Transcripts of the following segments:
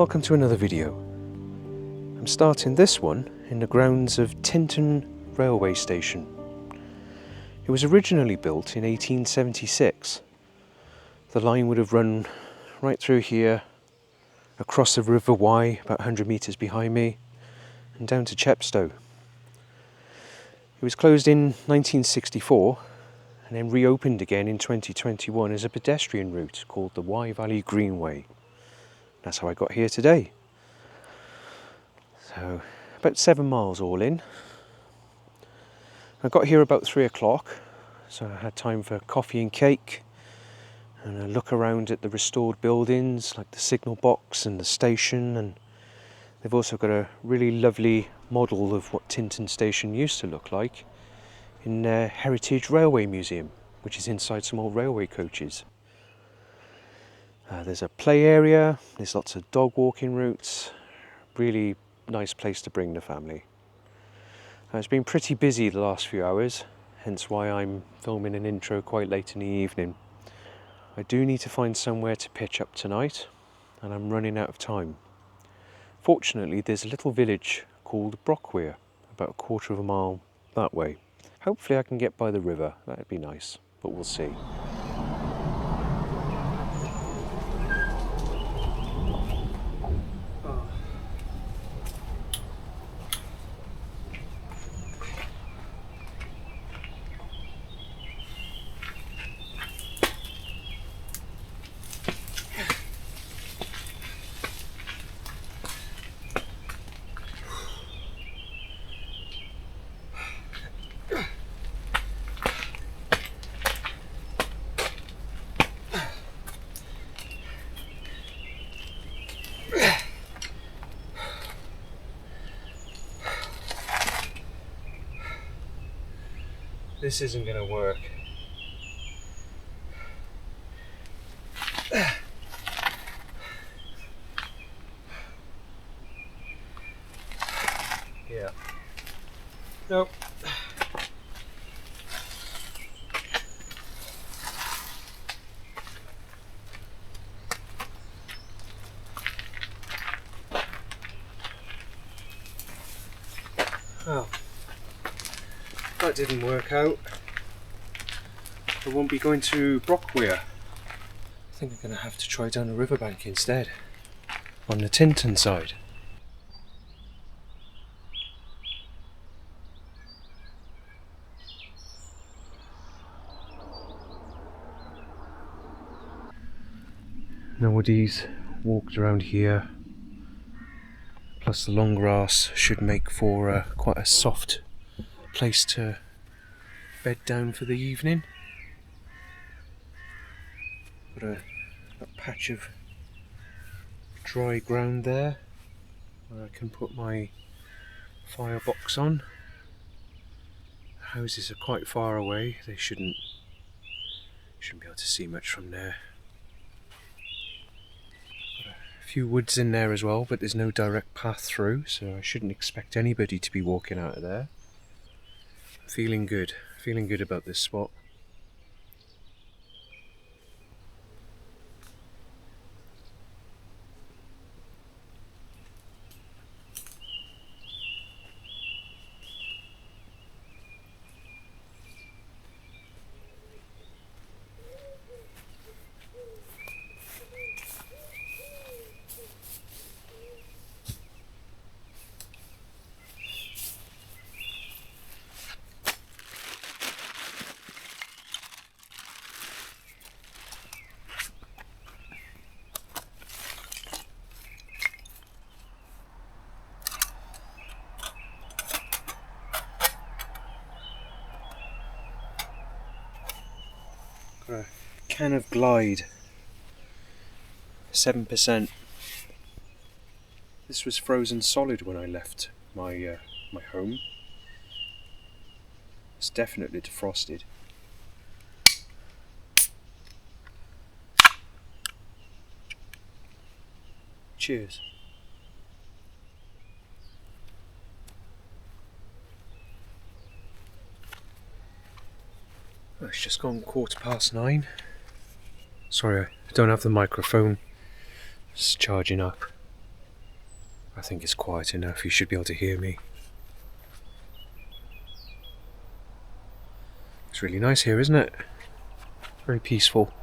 Welcome to another video. I'm starting this one in the grounds of Tintern Railway Station. It was originally built in 1876. The line would have run right through here, across the River Wye, about 100 metres behind me, and down to Chepstow. It was closed in 1964 and then reopened again in 2021 as a pedestrian route called the Wye Valley Greenway. That's how I got here today. So, about 7 miles all in. I got here about 3 o'clock, so I had time for coffee and cake and a look around at the restored buildings like the signal box and the station, and they've also got a really lovely model of what Tintern Station used to look like in their Heritage Railway Museum, which is inside some old railway coaches. There's a play area, there's lots of dog walking routes, really nice place to bring the family. It's been pretty busy the last few hours, hence why I'm filming an intro quite late in the evening. I do need to find somewhere to pitch up tonight, and I'm running out of time. Fortunately, there's a little village called Brockwere, about a quarter of a mile that way. Hopefully I can get by the river, that'd be nice, but we'll see. This isn't going to work. Yeah. Nope. Oh. That didn't work out. I won't be going to Brockwere. I think I'm going to have to try down the riverbank instead, on the Tintern side. Nobody's walked around here, plus the long grass should make for quite a soft place to bed down for the evening. Got a patch of dry ground there where I can put my firebox on. The houses are quite far away, they shouldn't be able to see much from there. Got a few woods in there as well, but there's no direct path through, so I shouldn't expect anybody to be walking out of there. Feeling good about this spot. A can of Glide, 7%. This was frozen solid when I left my home. It's definitely defrosted. Cheers. Well, it's just gone 9:15. Sorry, I don't have the microphone. It's charging up. I think it's quiet enough, you should be able to hear me. It's really nice here, isn't it? Very peaceful.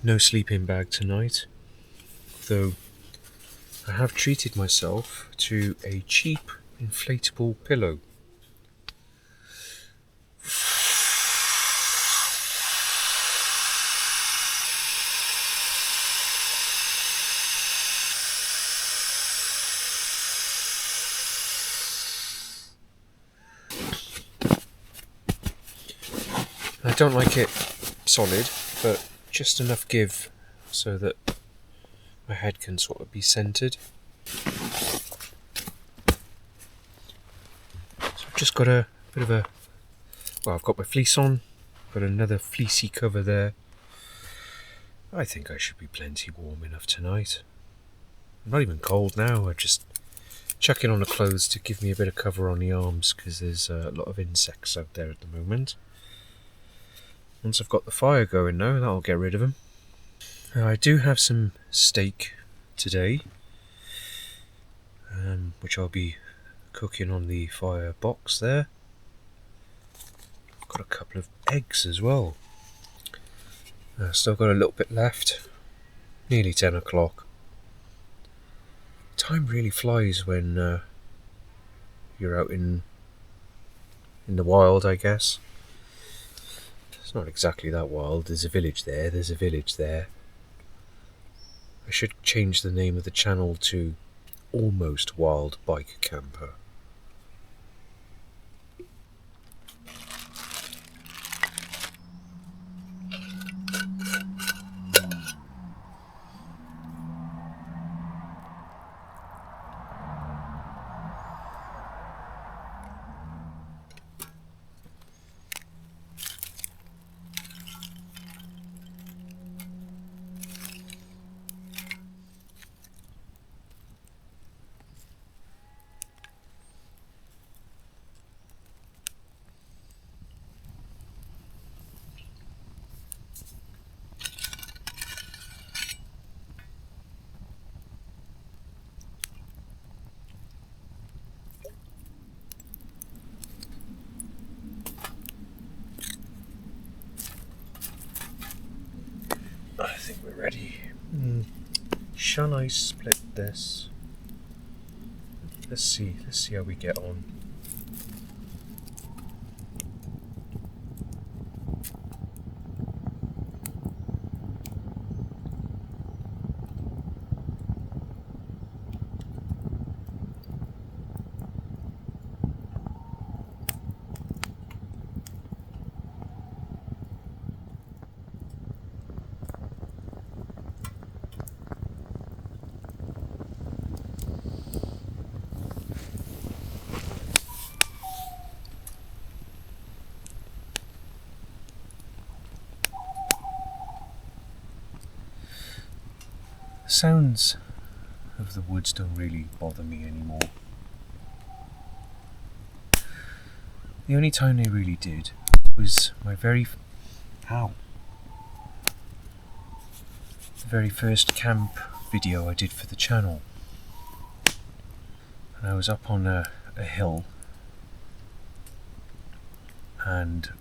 No sleeping bag tonight, though I have treated myself to a cheap inflatable pillow. I don't like it solid, but just enough give so that my head can sort of be centred. So I've just got a bit of a... well, I've got my fleece on, got another fleecy cover there. I think I should be plenty warm enough tonight. I'm not even cold now, I'm just chucking on the clothes to give me a bit of cover on the arms because there's a lot of insects out there at the moment. Once I've got the fire going now, that'll get rid of them. I do have some steak today, which I'll be cooking on the fire box there. I've got a couple of eggs as well. Still got a little bit left. Nearly 10 o'clock. Time really flies when you're out in the wild, I guess. It's not exactly that wild. There's a village there, there's a village there. I should change the name of the channel to Almost Wild Bike Camper. I think we're ready. Shall I split this? Let's see how we get on. The sounds of the woods don't really bother me anymore. The only time they really did was my the very first camp video I did for the channel. And I was up on a hill, and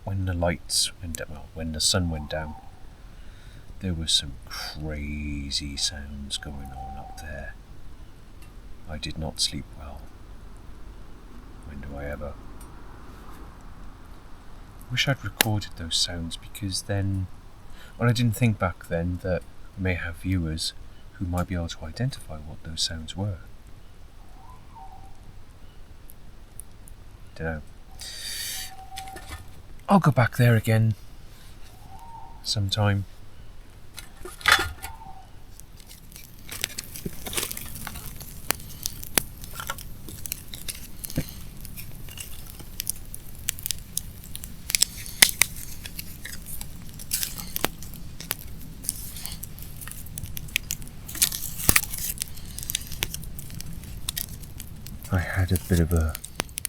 when the lights went down, well, when the sun went down, there was some crazy sounds going on up there. I did not sleep well. When do I ever? Wish I'd recorded those sounds, because then, well, I didn't think back then that I may have viewers who might be able to identify what those sounds were. Dunno. I'll go back there again sometime. had a bit of a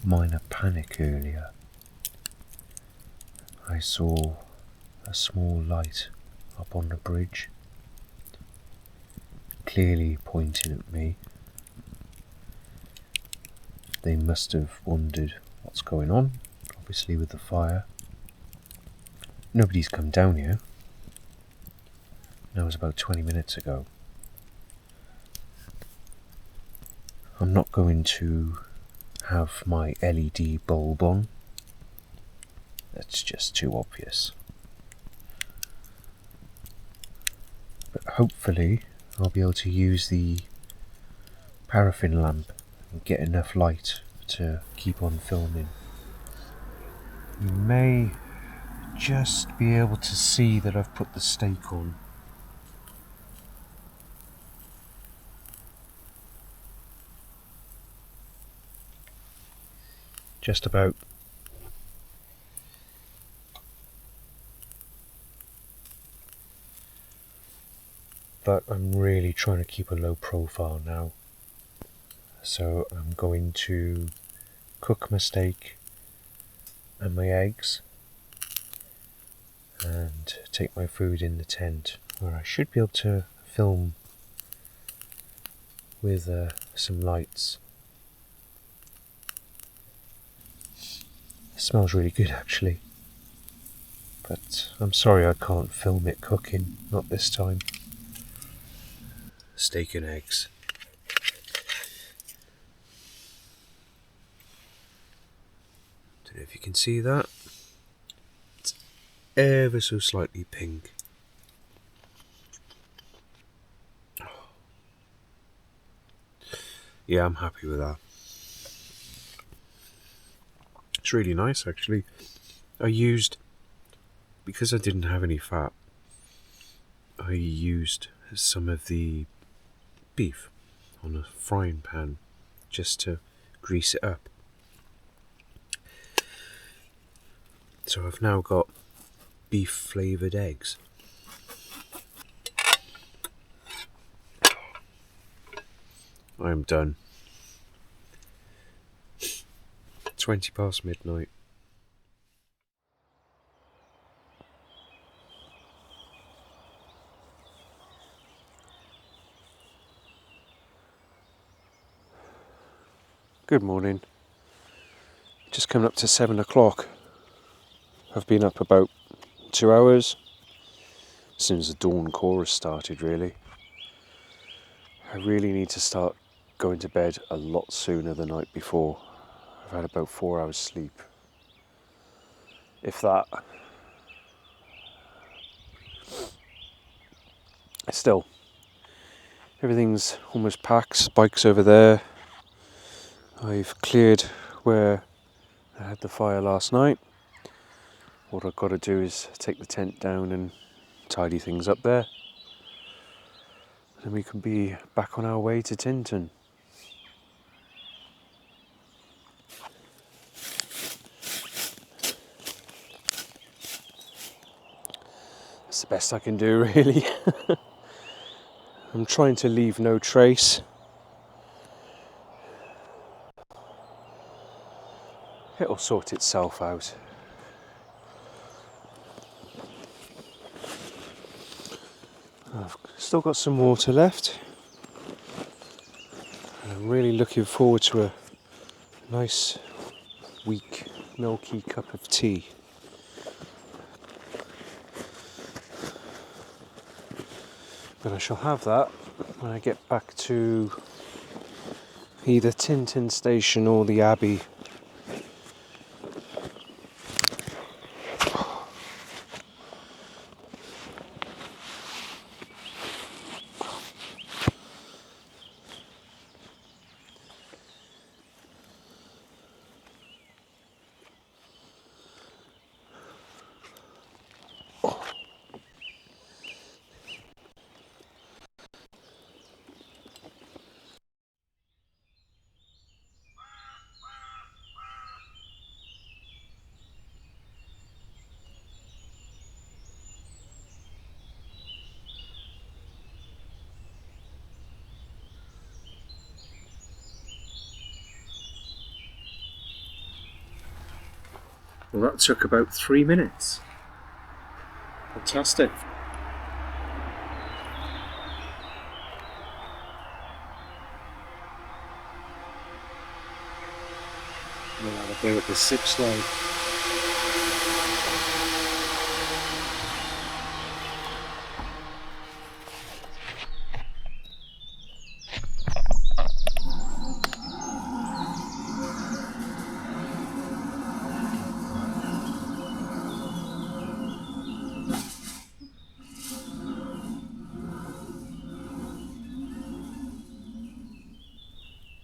minor panic earlier. I saw a small light up on the bridge, clearly pointing at me. They must have wondered what's going on, obviously with the fire. Nobody's come down here. That was about 20 minutes ago. I'm not going to have my LED bulb on. That's just too obvious. But hopefully I'll be able to use the paraffin lamp and get enough light to keep on filming. You may just be able to see that I've put the stake on. Just about. But I'm really trying to keep a low profile now. So I'm going to cook my steak and my eggs and take my food in the tent, where I should be able to film with some lights. It smells really good actually, but I'm sorry I can't film it cooking, not this time. Steak and eggs. Don't know if you can see that. It's ever so slightly pink. Yeah, I'm happy with that. It's really nice actually. Because I didn't have any fat, I used some of the beef on a frying pan just to grease it up. So I've now got beef flavoured eggs. I am done. 20 past midnight. Good morning. Just coming up to 7 o'clock. I've been up about 2 hours. As soon as the dawn chorus started, really. I really need to start going to bed a lot sooner the night before. I've had about 4 hours sleep. If that. Still, everything's almost packed. Bike's over there. I've cleared where I had the fire last night. What I've got to do is take the tent down and tidy things up there. Then we can be back on our way to Tintern. That's the best I can do, really. I'm trying to leave no trace. It'll sort itself out. I've still got some water left. And I'm really looking forward to a nice, weak, milky cup of tea. But I shall have that when I get back to either Tintern Station or the Abbey. Well, that took about 3 minutes. Fantastic. We'll have a go with the zip slide.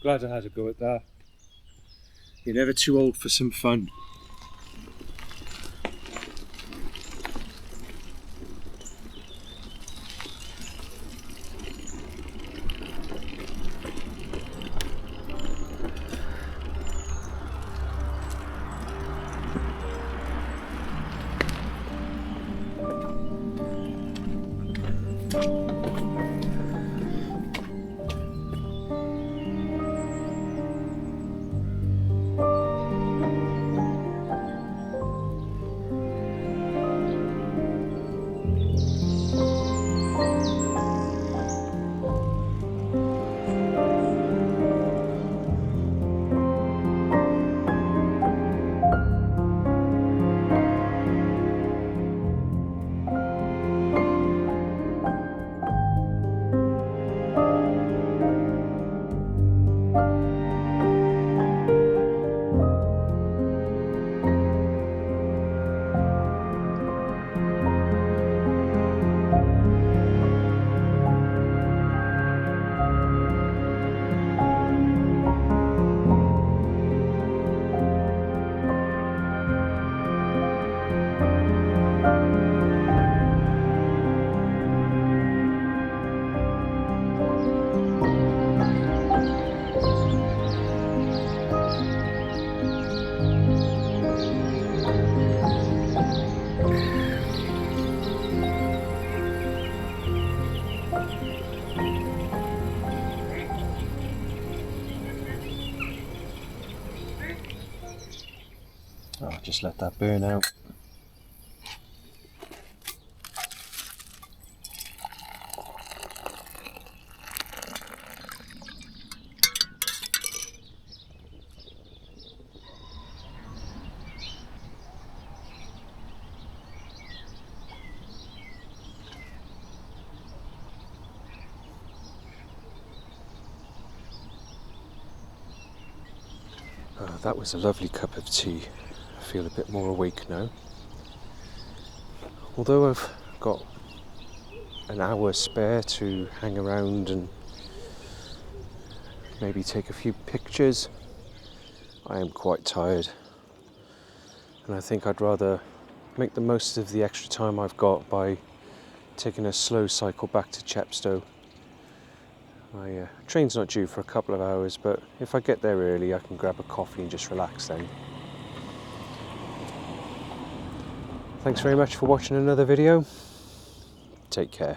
Glad I had a go at that. You're never too old for some fun. Oh, just let that burn out. That was a lovely cup of tea. I feel a bit more awake now. Although I've got an hour spare to hang around and maybe take a few pictures, I am quite tired. And I think I'd rather make the most of the extra time I've got by taking a slow cycle back to Chepstow. My train's not due for a couple of hours, but if I get there early I can grab a coffee and just relax then. Thanks very much for watching another video. Take care.